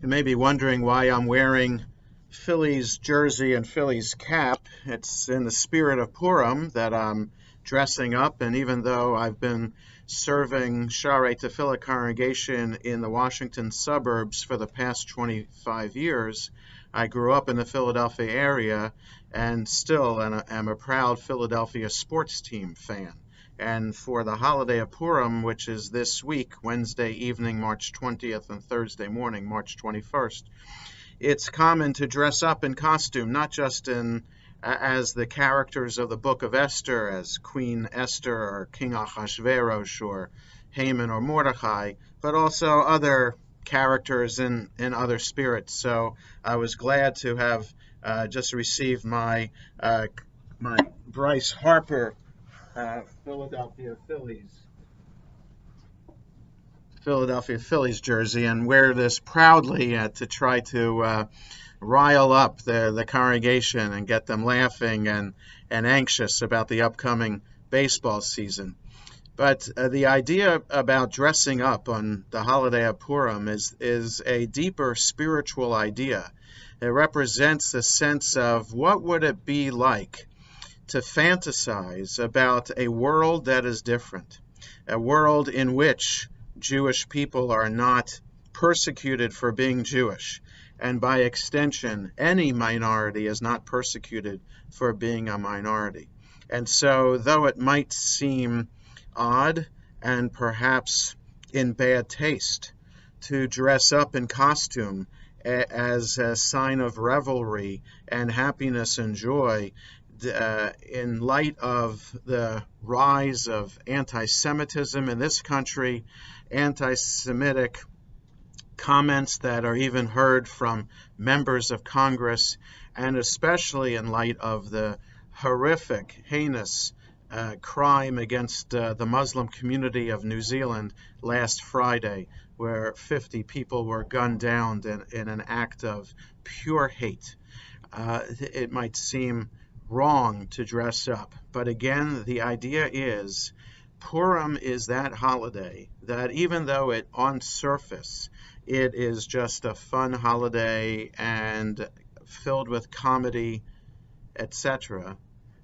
You may be wondering why I'm wearing Phillies jersey and Phillies cap. It's in the spirit of Purim that I'm dressing up, and even though I've been serving Shaare Tefila congregation in the Washington suburbs for the past 25 years, I grew up in the Philadelphia area and still am a proud Philadelphia sports team fan. And for the holiday of Purim, which is this week, Wednesday evening, March 20th, and Thursday morning, March 21st, it's common to dress up in costume, not just as the characters of the book of Esther, as Queen Esther or King Ahasuerus or Haman or Mordecai, but also other characters in other spirits. So I was glad to have just received my Bryce Harper Philadelphia Phillies jersey, and wear this proudly to try to rile up the congregation and get them laughing and anxious about the upcoming baseball season. But the idea about dressing up on the holiday of Purim is a deeper spiritual idea. It represents a sense of what would it be like to fantasize about a world that is different, a world in which Jewish people are not persecuted for being Jewish, and by extension, any minority is not persecuted for being a minority. And so, though it might seem odd and perhaps in bad taste to dress up in costume as a sign of revelry and happiness and joy, in light of the rise of anti-Semitism in this country, anti-Semitic comments that are even heard from members of Congress, and especially in light of the horrific, heinous crime against the Muslim community of New Zealand last Friday, where 50 people were gunned down in an act of pure hate. It might seem wrong to dress up, but again, the idea is Purim is that holiday that, even though it on surface it is just a fun holiday and filled with comedy, etc.,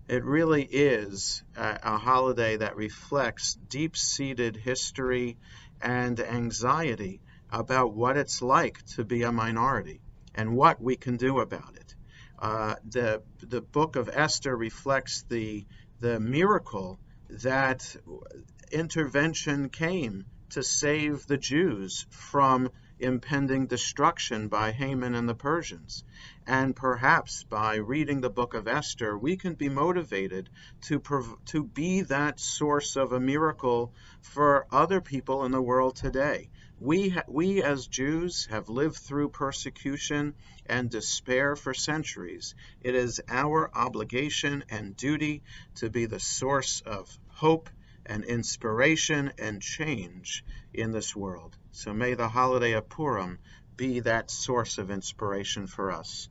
it really is a holiday that reflects deep-seated history and anxiety about what it's like to be a minority and what we can do about it. The book of Esther reflects the miracle that intervention came to save the Jews from impending destruction by Haman and the Persians. And perhaps by reading the book of Esther, we can be motivated to be that source of a miracle for other people in the world today. We as Jews have lived through persecution and despair for centuries. It is our obligation and duty to be the source of hope and inspiration and change in this world. So may the holiday of Purim be that source of inspiration for us.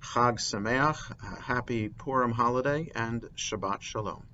Chag Sameach, happy Purim holiday, and Shabbat Shalom.